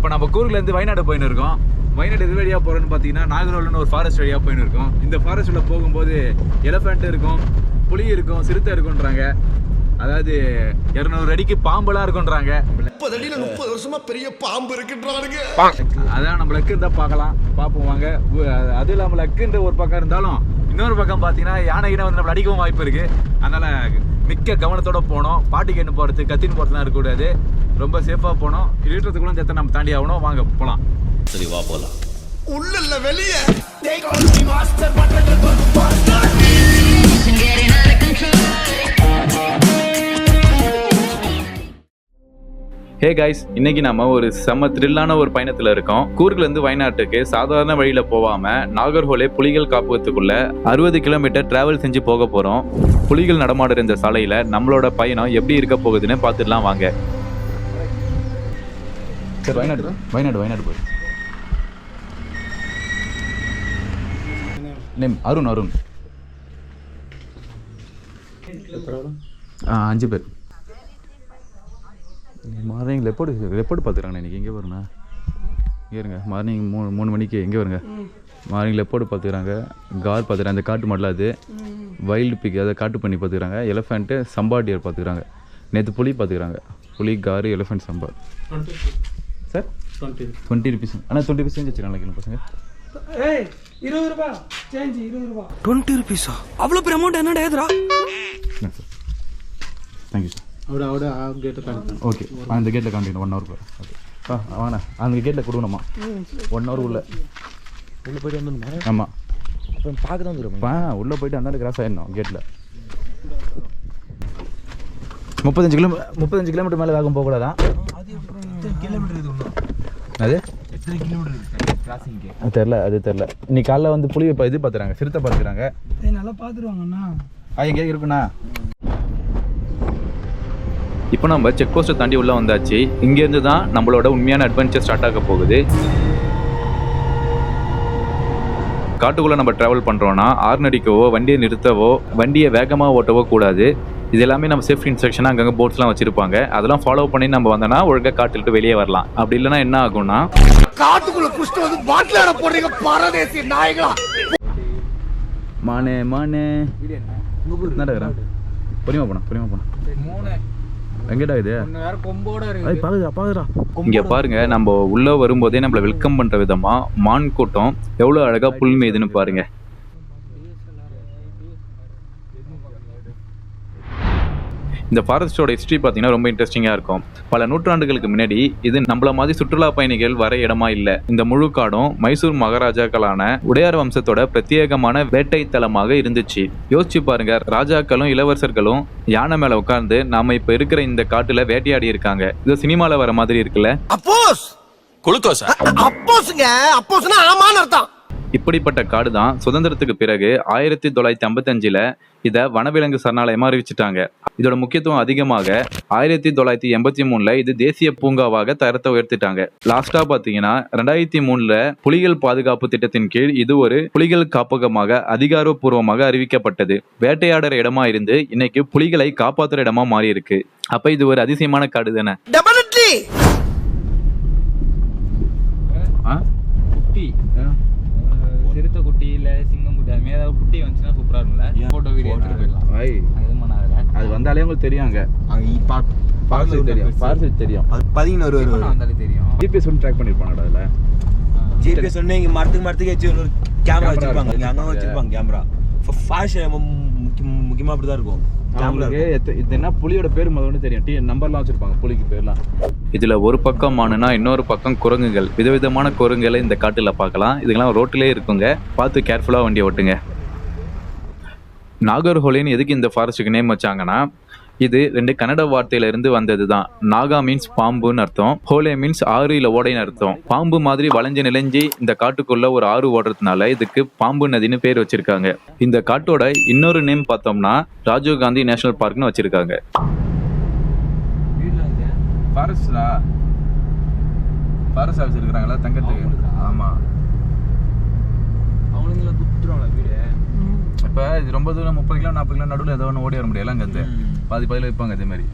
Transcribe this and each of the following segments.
இப்போ நம்ம கூர்க்லேருந்து வயநாடு போயின்னு இருக்கோம். வயநாடு எது வழியாக போகிறோன்னு பார்த்தீங்கன்னா நாகர்கோவில்னு ஒரு ஃபாரஸ்ட் வழியாக போயின்னு இருக்கோம். இந்த ஃபாரஸ்ட்டில் போகும்போது எலிஃபெண்ட் இருக்கும், புலி இருக்கும், சிறுத்தை இருக்குன்றாங்க. அதாவது 200 அடிக்கு பாம்பெல்லாம் இருக்குன்றாங்க. 30 அடியில் 30 வருஷமா பெரிய பாம்பு இருக்குன்றானுங்க. அதான் நம்ம லக்கு இருந்தால் பார்ப்போம் வாங்க. அது இல்லாமல் லக்குன்ற ஒரு பக்கம் இருந்தாலும் இன்னொரு பக்கம் பார்த்தீங்கன்னா யானைகிட்ட வந்து நம்மளை அடிக்கவும் வாய்ப்பு இருக்குது. அதனால் மிக்க கவனத்தோட போனோம். பாட்டி கேட்டு போகிறது, கத்தின்னு போகிறதுலாம் இருக்கக்கூடாது. ரொம்ப சேஃபாக போனோம். இருக்கிறதுக்குள்ள இந்த இடத்த நம்ம தாண்டி ஆகணும். வாங்க போகலாம். சரி வா போகலாம். உள்ள இல்ல வெளியே. ஹே கைஸ், இன்னைக்கு நம்ம ஒரு செம்ம த்ரில்லான ஒரு பயணத்துல இருக்கோம். கூர்க்லேருந்து வயநாட்டுக்கு சாதாரண வழியில போகாம நாகர்கோவிலே புலிகள் காப்பகத்துக்குள்ள 60 கிலோமீட்டர் டிராவல் செஞ்சு போக போறோம். புலிகள் நடமாடுற இந்த சாலையில நம்மளோட பயணம் எப்படி இருக்க போகுதுன்னு பார்த்துடலாம் வாங்க. சரி, வயநாடு போய் நேம் அருண் 5 பேர். மார்னிங் லெப்பர்டு பார்த்துக்கிறாங்க. இன்றைக்கி எங்கே வருண்ணா? இங்கே இருங்க. மார்னிங் 3 மணிக்கு எங்கே வருங்க? மார்னிங் லெப்பர்டு பார்த்துக்கிறாங்க, கார் பார்த்துக்கிறாங்க, அந்த காட்டு மாடல அது வைல்டு பிக், அதை காட்டு பண்ணி பார்த்துக்கிறாங்க. எலிஃபெண்ட்டு, சம்பா டியர் பார்த்துக்கிறாங்க. நேற்று புலி பார்த்துக்கிறாங்க. புலி, காரு, எலிஃபெண்ட், சம்பா. Sir 20 rupees. ஆனால் 20 ருபீஸ் சேஞ்ச் வச்சுருக்காங்க பசங்க. 20 ரூபா சேஞ்ச், 20 ரூபா. 20 ருபீஸா? அவ்வளோ பெரிய அமௌண்ட் என்னடா ஏதுரா? Sir thank you sir. ஓகே, அந்த கேட்டில் காண்டிங்க 1 ஹவர். ஓகே வாங்கண்ணா, அந்த கேட்டில் கொடுக்கணுமா? 1 ஹவர் உள்ளே போயிட்டு வந்துடுமா? ஆமாம், அப்புறம் பார்க்க தான் வந்துடும். உள்ளே போயிட்டு அந்த கிராஸ் ஆகிடணும் கேட்டில். 35 கிலோமீட்டர் மேலே வேகம் போகக்கூடாதான். அது எத்தனை கிலோமீட்டர் கிராசிங்க்கு தெரில. இன்னைக்கு காலைல வந்து புளி இது பார்த்துறாங்க, சிறுத்தை பார்த்துக்கிறாங்க. நல்லா பார்த்துருவாங்கண்ணா. எங்கே இருக்குண்ணா? இப்போ நம்ம செக் போஸ்ட்டை தாண்டி உள்ளே வந்தாச்சு. இங்கேருந்து தான் நம்மளோட உண்மையான அட்வென்ச்சர் ஸ்டார்ட் ஆக போகுது. காட்டுக்குள்ளே நம்ம ட்ராவல் பண்ணுறோன்னா ஹார்ன் அடிக்கவோ, வண்டியை நிறுத்தவோ, வண்டியை வேகமாக ஓட்டவோ கூடாது. இது எல்லாமே நம்ம சேஃப்டி இன்ஸ்ட்ரக்ஷனாக அங்கங்கே போர்ட்ஸ்லாம் வச்சுருப்பாங்க. அதெல்லாம் ஃபாலோ பண்ணி நம்ம வந்தோன்னா ஒழுங்காக காட்டுட்டு வெளியே வரலாம். அப்படி இல்லைன்னா என்ன ஆகும்னா, காட்டுக்குள்ள குஷ்டு வந்து பாட்டிலாட போடுறீங்க பரதேசி நாய்களா. மானே நடக்கிறேன். பொறிமா போனா எங்கடா இது? இங்க பாருங்க, நம்ம உள்ள வரும்போதே நம்மள வெல்கம் பண்ற விதமா மான் கூட்டம் எவ்வளவு அழகா புல் மேய்துன்னு பாருங்க. இந்த ஃபாரஸ்டோட ஹிஸ்ட்ரி பார்த்தீங்கன்னா ரொம்ப இன்ட்ரெஸ்டிங்காக இருக்கும். பல நூற்றாண்டுகளுக்கு முன்னாடி இது நம்மள மாதிரி சுற்றுலா பயணிகள் வர இடமா இல்லை. இந்த முழு காடும் மைசூர் மகாராஜாக்களான உடையார் வம்சத்தோட பிரத்யேகமான வேட்டை தலமாக இருந்துச்சு. யோசிச்சு பாருங்க, ராஜாக்களும் இளவரசர்களும் யானை மேல உட்கார்ந்து நாம இப்ப இருக்கிற இந்த காட்டுல வேட்டையாடி இருக்காங்க. இது சினிமால வர மாதிரி இருக்குல்ல? இப்படிப்பட்ட காடு தான் சுதந்திரத்துக்கு பிறகு 1955 இதை வனவிலங்கு சரணாலயமா அறிவிச்சிட்டாங்க. இதோட முக்கியத்துவம் அதிகமாக 1983 இது தேசிய பூங்காவாக தரத்தை உயர்த்திட்டாங்க. லாஸ்டா பாத்தீங்கன்னா 2003 புலிகள் பாதுகாப்பு திட்டத்தின் கீழ் இது ஒரு புலிகள் காப்பகமாக அதிகாரப்பூர்வமாக அறிவிக்கப்பட்டது. வேட்டையாடுற இடமா இருந்து இன்னைக்கு புலிகளை காப்பாற்றுற இடமா மாறி இருக்கு. அப்ப இது ஒரு அதிசயமான காடு தானே? சிறுத்தை குட்டி இல்ல சிங்கம் குட்டி அது மாதிரி ஏதாவது குட்டி வந்துச்சுன்னா சூப்பரா இருக்கும்ல. போட்டோ வீடியோ எடுத்துட்டு போயிடலாம். அது வந்தாலே உங்களுக்கு தெரியுங்க. தெரியும் 11 வந்தாலே தெரியும். ஜிபிஎஸ் ஒன்று ட்ராக் பண்ணிருப்பாங்கடா. அதுல ஜிபிஎஸ் ஒன்று இங்க மரத்துக்கு வச்சு ஒரு கேமரா வச்சிருப்பாங்க. இங்க அங்க வச்சிருப்பாங்க கேமரா. ஃபாஷ் முக்கியமா அப்படிதான் இருக்கும். இது என்ன புலியோட பேர் முதல்ல தெரியும். நம்பர்லாம் வச்சிருப்பாங்க புலிக்கு பேர்லாம். இதுல ஒரு பக்கம் மானுனா இன்னொரு பக்கம் குரங்குகள். விதவிதமான குரங்குகளை இந்த காட்டுல பார்க்கலாம். இதுக்கெல்லாம் ரோட்டிலே இருக்குங்க. பார்த்து கேர்ஃபுல்லா வண்டி ஓட்டுங்க. நாகர்ஹோலின்னு எதுக்கு இந்த ஃபாரஸ்ட்டுக்கு நேம் வச்சாங்கன்னா, இது 2 கன்னட வார்த்தையில இருந்து வந்தது தான். நாகா மீன்ஸ் பாம்புன்னு அர்த்தம், ஹோலே மீன்ஸ் ஆறு இல்ல ஓடைன்னு அர்த்தம். பாம்பு மாதிரி வளைஞ்சு நிலைஞ்சி இந்த காட்டுக்குள்ள ஒரு ஆறு ஓடுறதுனால இதுக்கு பாம்பு நதினு பேர் வச்சிருக்காங்க. இந்த காட்டோட இன்னொரு நேம் பார்த்தோம்னா ராஜீவ் காந்தி நேஷனல் பார்க்னு வச்சிருக்காங்க. ஃபாரஸ்ட் ஆஃபீஸ் இருக்கிறாங்களா தங்கத்துக்கு? ஆமா, அவனுங்கள குத்துறாங்க வீடு. இப்போ இது ரொம்ப தூரம் 30 கிலோ 40 கிலோ நடுவில் ஏதோ ஒன்று ஓடி வர முடியல. அங்கே பாதி வைப்பாங்க அதே மாதிரி.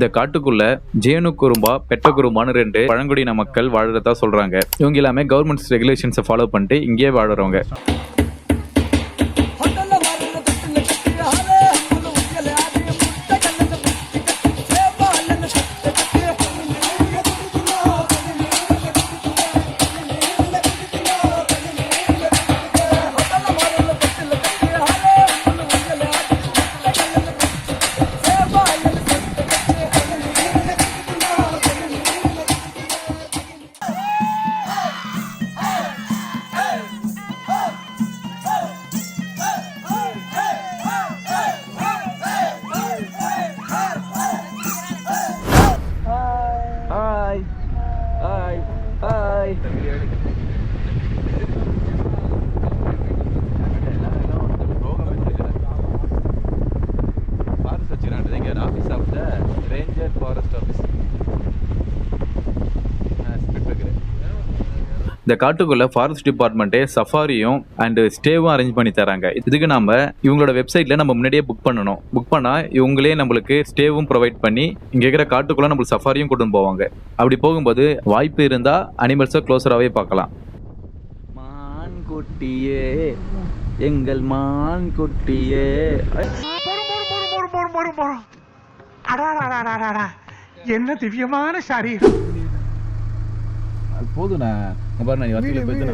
இந்த காட்டுக்குள்ள ஜேனு குறும்பா, பெட்ட குறும்பான்னு 2 பழங்குடியின மக்கள் வாழறதா சொல்றாங்க. இவங்க எல்லாமே கவர்மெண்ட் ரெகுலேஷன்ஸை ஃபாலோ பண்ணிட்டு இங்கேயே வாழறவங்க. இந்த காட்டுக்குள்ள ஃபாரஸ்ட் டிபார்ட்மெண்ட்டே சஃபாரியும் அண்ட் ஸ்டேவும் அரேஞ்ச் பண்ணி தராங்க. இதுக்கு நாம இவங்களோட வெப்சைட்ல நம்ம முன்னாடியே புக் பண்ணணும். புக் பண்ணா இவங்களே நம்மளுக்கு ஸ்டேவும் ப்ரொவைட் பண்ணி இங்க இருக்கிற காட்டுக்குள்ள நம்மளுக்கு சஃபாரியும் கொண்டு போவாங்க. அப்படி போகும்போது வாய்ப்பு இருந்தா அனிமல்ஸை க்ளோஸராகவே பார்க்கலாம். மான் குட்டியே, எங்கள் மான் குட்டியே. என்ன திவ்யமான சரீரம். போதுண்ணா, பாருண்ணா, நீ வசதியில் போயிட்டு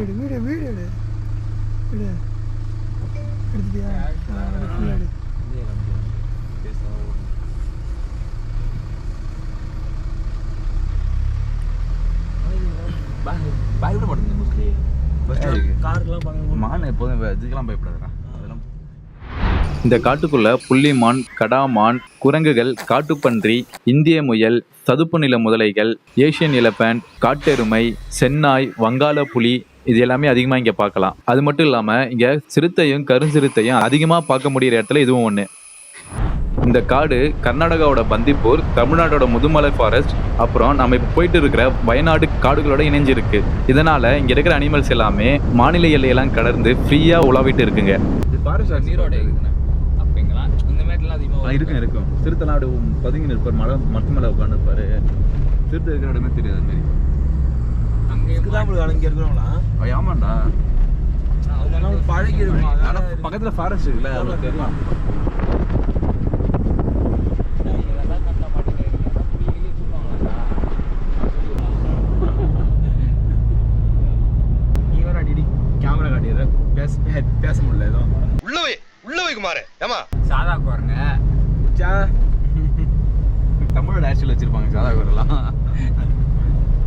பயப்பட மாட்டேங்குது. மோஸ்ட்லி மான் எப்போதும் இதுக்கெல்லாம் பயப்படாதுண்ணா. அதெல்லாம் இந்த காட்டுக்குள்ள புள்ளிமான், கடாமான், குரங்குகள், காட்டுப்பன்றி, இந்திய முயல், சதுப்பு நில முதலைகள், ஏசியன் எலபண்ட், காட்டெருமை, சென்னாய், வங்காள புலி இது எல்லாமே அதிகமாக இங்கே பார்க்கலாம். அது மட்டும் இல்லாமல் இங்கே சிறுத்தையும் கருஞ்சிறுத்தையும் அதிகமாக பார்க்க முடியிற இடத்துல இதுவும் ஒன்று. இந்த காடு கர்நாடகாவோட பந்திப்பூர், தமிழ்நாடோட முதுமலை ஃபாரஸ்ட், அப்புறம் நம்ம இப்போ போயிட்டு இருக்கிற வயநாடு காடுகளோட இணைஞ்சிருக்கு. இதனால இங்கே இருக்கிற அனிமல்ஸ் எல்லாமே மாநில எல்லையெல்லாம் கடந்து ஃப்ரீயாக உலாவிட்டு இருக்குங்க. இருக்கும் சிறுத்தை நாடு பதுங்கி நிற்பார், மரத்து மேலே உட்காந்து இருப்பாரு. சிறுத்தை இருக்கிற இடமே தெரியாது. அது மாதிரி அங்கே இருக்கிறவங்களா? ஆமாண்டா, பழகி பக்கத்துல ஃபாரஸ்ட் இருக்குல்ல, அவங்களுக்கு தெரியலாம். கேமரா காட்டிடுற பேச முடியல. எதுவும் உள்ள குமார் ஏமா சாதா பாருங்க, தமிழோட ஆக்சுவல் வச்சிருப்பாங்க சாதா கூரெல்லாம்.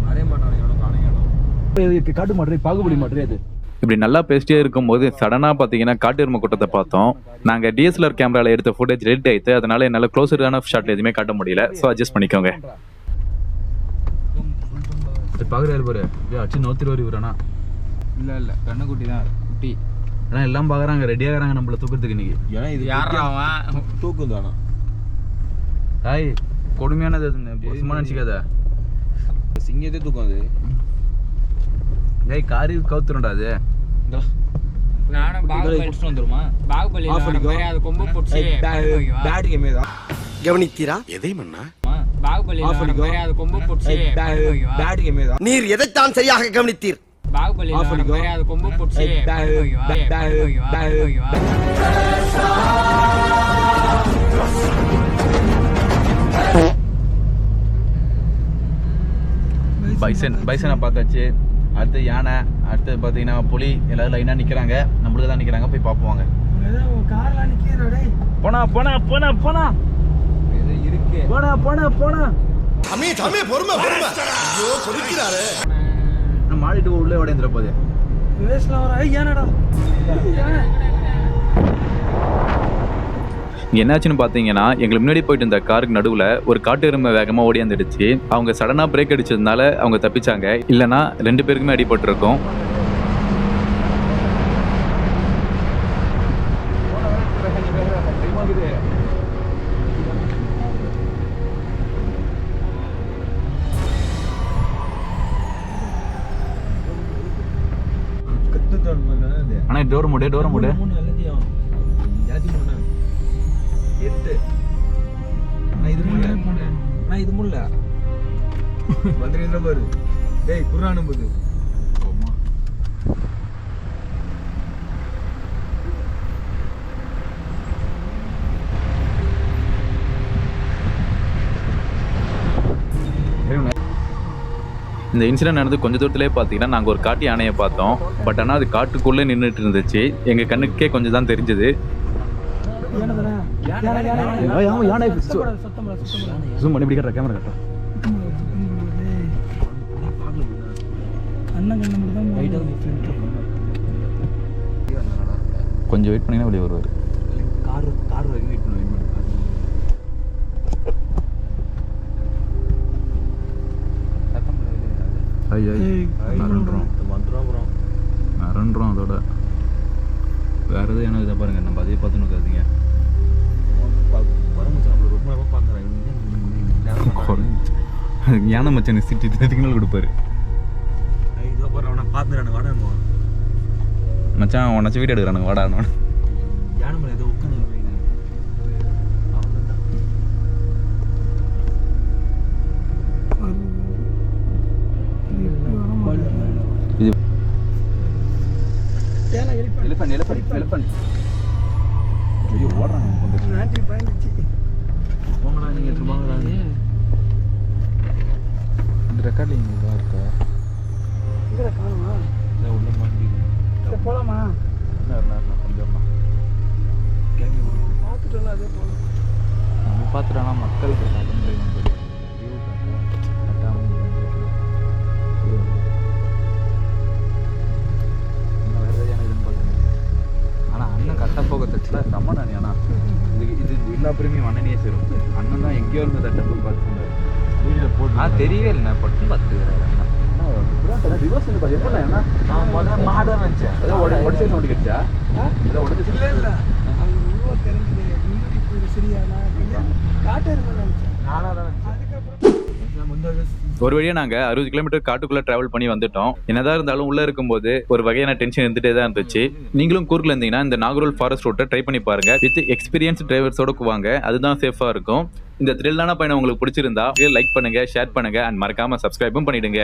அதே மாட்டாங்க காட்டு மாட்டே, பாகுபலி மாட்டே. அது இப்படி நல்லா பேசிட்டே இருக்கும்போது சடனாக பார்த்தீங்கன்னா காட்டெருமை கூட்டத்தை பார்த்தோம். நாங்கள் டிஎஸ்எல்ஆர் கேமராவில் எடுத்த ஃபுட்டேஜ் ரெட் ஆயிடுத்து, அதனால என்னால் க்ளோஸரான ஷாட்டில் எதுவுமே காட்ட முடியல. ஸோ அட்ஜஸ்ட் பண்ணிக்கோங்க. பார்க்குறாரு பாரு, அச்சு நோத்திரு வருவானா? இல்லை கண்ணுக்குட்டி தான், குட்டி. ஆனால் எல்லாம் பார்க்குறாங்க, ரெடியாகிறாங்க நம்மள தூக்கிறதுக்கு இன்னைக்கு. ஏன்னா இது யாரும் தூக்கம் தானா? ஹாய், கொடுமையானது சும்மா நினச்சிக்காத. சிங்கத்தை தூக்கம் அது. ஏய், காரி கவுத்துறோம்டா அது. நானும் பாகுபலி எடுத்துட்டு வந்துருமா? பாகுபலி அது கொம்பு போட்டு பேட் கேம் ஏதா கவனித்தீரா? எதை மன்னா? பாகுபலி அது கொம்பு போட்டு பேட் கேம் ஏதா? நீர் எதைத்தான் சரியாக கவனித்தீர்? பாகுபலி அது கொம்பு போட்டு பைசனை பார்த்தாச்சு. அடுத்து யானை, அடுத்து பார்த்தீங்கன்னா புலி, எல்லாரும் லைனாக நிற்கிறாங்க. நம்மளுக்கு தான் நிற்கிறாங்க, போய் பார்ப்போங்க. போனா போனா போனா போனா இருக்கு, போனா போனா போனா. பொறுமை ஐயோ கொதிக்கிறாரு. மாடிட்டு உள்ளே உடைந்துட போகுது. என்னாச்சுன்னு பார்த்தீங்கன்னா, எங்களுக்கு முன்னாடி போயிட்டு இருந்த காருக்கு நடுவில் ஒரு காட்டு எருமை வேகமாக ஓடியாந்துடுச்சு. அவங்க சடனாக பிரேக் அடிச்சதுனால அவங்க தப்பிச்சாங்க, இல்லைன்னா 2 பேருக்குமே அடிபட்டிருக்கும். ஆனால் டோர் மூடு ஆனா இது முல்ல வந்துருந்த பாரு டேய் குர்ஆன் போது இந்த இன்சிடென்ட் நடந்து கொஞ்ச தூரத்திலே பார்த்தீங்கன்னா நாங்கள் ஒரு காட்டு யானையை பார்த்தோம். பட் ஆனால் அது காட்டுக்குள்ளே நின்றுட்டு இருந்துச்சு. எங்கள் கண்ணுக்கே கொஞ்சம் தான் தெரிஞ்சது. கொஞ்சம் வெயிட் பண்ணிங்கன்னா வெளியே வருவார். கார் வரைக்கும் வெயிட் பண்ணு மறந்துடும். அதோட வேற எதுவும் எனக்கு இதை பாருங்க, நம்ம அதே பார்த்து நோக்காதீங்க. ஞான மச்சான் சிட்டி சிக்னல் கொடுப்பாரு. மச்சான் உனச்சு வீடு எடுக்கிறானுங்க வாடான்னு. போலாமா பார்த்துட்டோம்னா மக்களுக்கு ஆனால் அண்ணன் கட்ட போக தச்சுல செம்ம நானே. ஆனால் இது எல்லா பிரிமையும் அண்ணனே சேரும். அண்ணன் தான் எங்கேயோ இருந்த டெம்பிள் பார்த்து வீடியோவில் போட்டு தெரியவே இல்லை. பட்டு பார்த்துக்கிறாரு அண்ணா. மாடா நினைச்சேன் ஒரு வழியா நாங்க 60 கிலோமீட்டர் காட்டுக்குள்ள டிராவல் பண்ணி வந்துட்டோம். என்னதான் இருந்தாலும் உள்ள இருக்கும்போது ஒரு வகையான டென்ஷன் இருந்துட்டே தான் இருந்துச்சு. நீங்களும் கூர்ல இருந்தீங்கன்னா இந்த நாகர்கோவில் ஃபாரஸ்ட் ரோட்டை ட்ரை பண்ணி பாருங்க. வித் எக்ஸ்பீரியன்ஸ் டிரைவர்ஸோட வாங்க, அதுதான் சேஃபா இருக்கும். இந்த த்ரில்லான பயணம் உங்களுக்கு பிடிச்சிருந்தா லைக் பண்ணுங்க, ஷேர் பண்ணுங்க அண்ட் மறக்காம சப்ஸ்கிரைபும் பண்ணிடுங்க.